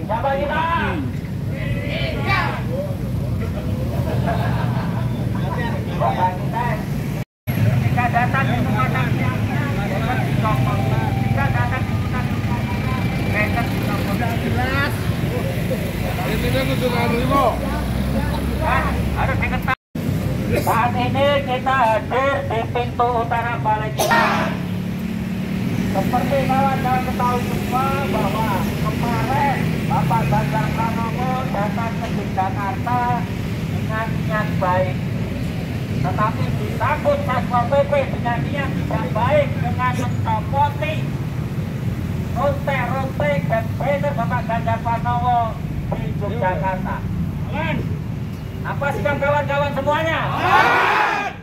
Siapa kita? Jika datang ke tempat siangnya, dapat dicopot. Jika datang ke tempat dapat dicopot. Jelas. Ini kudu ngarimo. Harus diketahui. Saat ini kita hadir di pintu utara Balai Kota. Seperti kawan-kawan ketahui semua bahwa kemarin Bapak Ganjar Pranowo datang ke Jakarta dengan niat baik. Tetapi disambut Satpol PP dengan niat tidak baik dengan mencopoti runtik-runtik dan banner Bapak Ganjar Pranowo di Yogyakarta. Apa sikap kawan-kawan semuanya?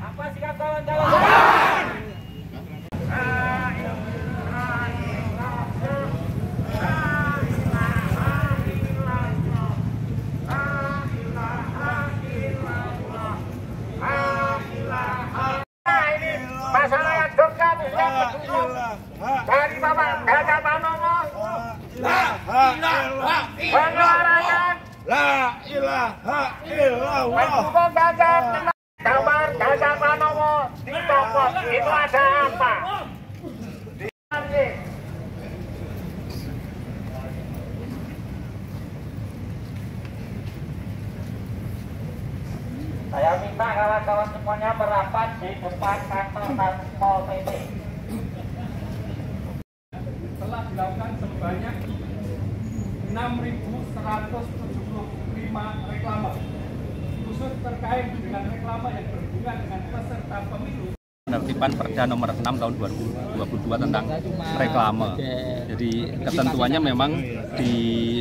Apa sikap kawan-kawan semuanya? Masalah yang Jogja bisa petunjuk dari Bapak Ganjar Pranowo menyuarakan La ilaha illallah. mendukung gambar Ganjar Pranowo dicopot. Itu ada apa? Saya minta kawan-kawan semuanya merapat di depan kantor Satpol PP. Telah dilakukan sebanyak 6.175 reklame khusus terkait dengan reklame yang berhubungan dengan peserta pemilu. Penertiban Perda nomor 6 tahun 2022 tentang reklame. Jadi ketentuannya memang di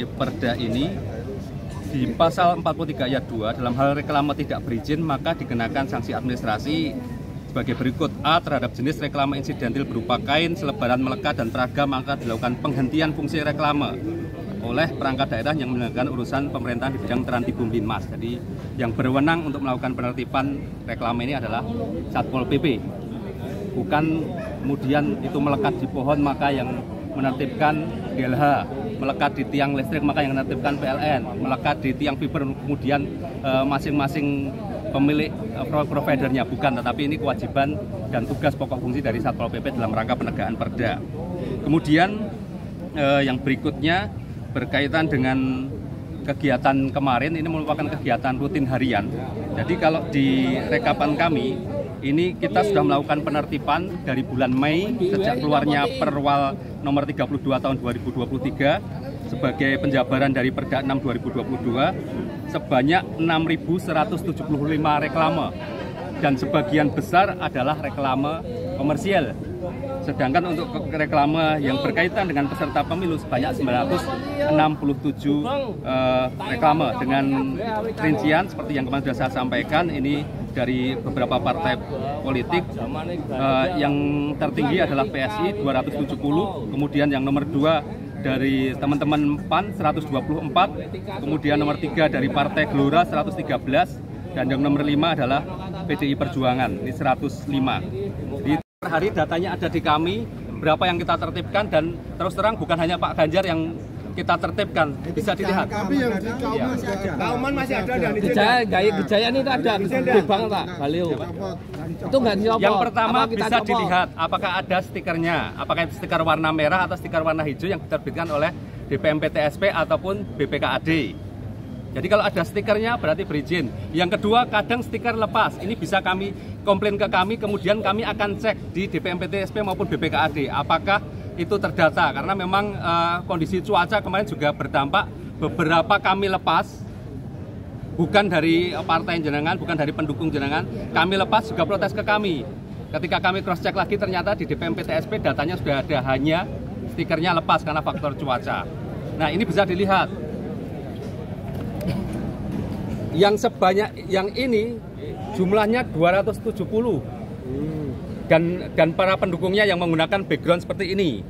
Perda ini di pasal 43 ayat 2 dalam hal reklame tidak berizin maka dikenakan sanksi administrasi sebagai berikut. A. Terhadap jenis reklame insidentil berupa kain, selebaran, melekat, dan peraga maka dilakukan penghentian fungsi reklame oleh perangkat daerah yang menjalankan urusan pemerintahan di bidang Trantibum Linmas. Jadi yang berwenang untuk melakukan penertiban reklame ini adalah Satpol PP. Bukan kemudian itu melekat di pohon maka yang menertibkan GLH, melekat di tiang listrik maka yang menertibkan PLN, melekat di tiang fiber kemudian masing-masing pemilik providernya, bukan, tetapi ini kewajiban dan tugas pokok fungsi dari Satpol PP dalam rangka penegakan Perda. Kemudian yang berikutnya berkaitan dengan kegiatan kemarin, ini merupakan kegiatan rutin harian. Jadi kalau di rekapan kami, ini kita sudah melakukan penertiban dari bulan Mei sejak keluarnya Perwal nomor 32 tahun 2023 sebagai penjabaran dari Perda 6 2022 sebanyak 6.175 reklame dan sebagian besar adalah reklame komersial. Sedangkan untuk reklame yang berkaitan dengan peserta pemilu sebanyak 967 reklame dengan rincian seperti yang kemarin sudah saya sampaikan, ini dari beberapa partai politik. Yang tertinggi adalah PSI 270, kemudian yang nomor 2 dari teman-teman PAN 124, kemudian nomor 3 dari Partai Gelora 113, dan yang nomor 5 adalah PDI Perjuangan, ini 105. Di hari datanya ada di kami, berapa yang kita tertibkan, dan terus terang bukan hanya Pak Ganjar yang kita tertibkan, bisa dilihat. Tapi yang di Kauman masih ada dan Gejaya ini ada di Bang Pak Baliu. Itu nggak dicopot. Yang pertama bisa dilihat apakah ada stikernya, apakah itu stiker warna merah atau stiker warna hijau yang diterbitkan oleh DPMPTSP ataupun BPKAD. Jadi kalau ada stikernya berarti berizin. Yang kedua, kadang stiker lepas. Ini bisa kami komplain ke kami, kemudian kami akan cek di DPMPTSP maupun BPKAD apakah itu terdata, karena memang kondisi cuaca kemarin juga berdampak. Beberapa kami lepas, bukan dari partai jenengan, bukan dari pendukung jenengan, kami lepas juga protes ke kami. Ketika kami cross check lagi ternyata di DPMPTSP datanya sudah ada, hanya stikernya lepas karena faktor cuaca. Nah ini bisa dilihat. Yang sebanyak yang ini jumlahnya 270. Dan para pendukungnya yang menggunakan background seperti ini.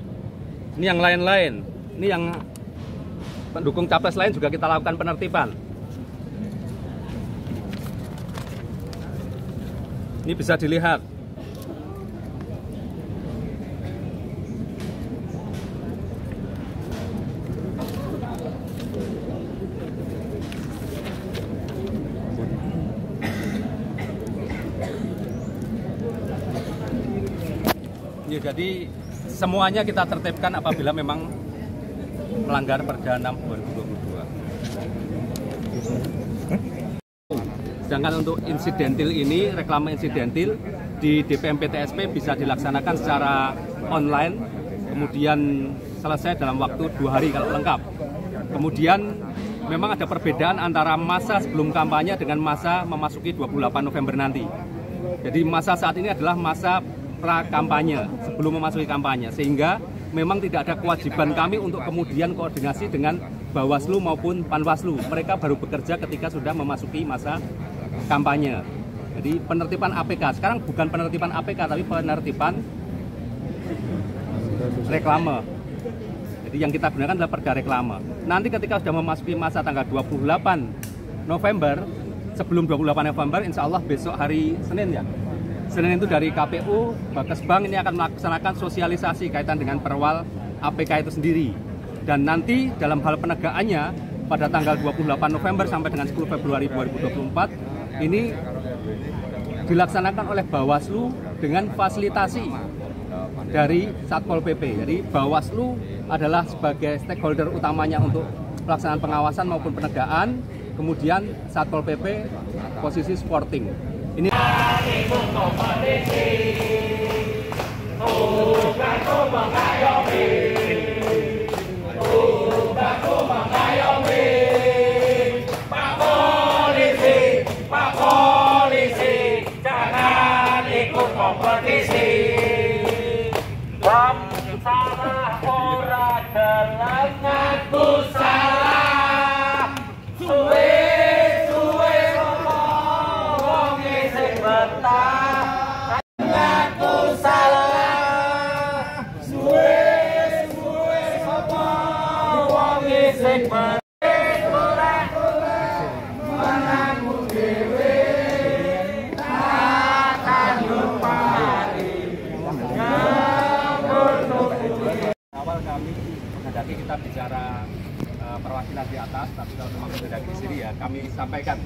Ini yang lain-lain. Ini yang pendukung capres lain juga kita lakukan penertiban. Ini bisa dilihat. Ya, jadi semuanya kita tertibkan apabila memang melanggar Perda 6 2022. Sedangkan untuk insidentil ini, reklame insidentil di DPMP TSP bisa dilaksanakan secara online, kemudian selesai dalam waktu 2 hari kalau lengkap. Kemudian memang ada perbedaan antara masa sebelum kampanye dengan masa memasuki 28 November nanti. Jadi masa saat ini adalah masa pra-kampanye, sebelum memasuki kampanye, sehingga memang tidak ada kewajiban kami untuk kemudian koordinasi dengan Bawaslu maupun Panwaslu. Mereka baru bekerja ketika sudah memasuki masa kampanye. Jadi penertiban APK, sekarang bukan penertiban APK, tapi penertiban reklame. Jadi yang kita gunakan adalah Perda reklame. Nanti ketika sudah memasuki masa tanggal 28 November, sebelum 28 November, insya Allah besok hari Senin ya. Senin itu dari KPU, Bakesbang ini akan melaksanakan sosialisasi kaitan dengan perwal APK itu sendiri. Dan nanti dalam hal penegakannya pada tanggal 28 November sampai dengan 10 Februari 2024 ini dilaksanakan oleh Bawaslu dengan fasilitasi dari Satpol PP. Jadi Bawaslu adalah sebagai stakeholder utamanya untuk pelaksanaan pengawasan maupun penegakan. Kemudian Satpol PP posisi supporting. Ini Pak polisi, jangan ikut kompetisi. Wong salah ora dalam ngaku salah. Suwe sapa wong sing betah ngaku salah. Suwe sapa wong sing betah. Awal kami menghadapi kita bicara perwakilan di atas, tapi kalau memang dari sini ya kami sampaikan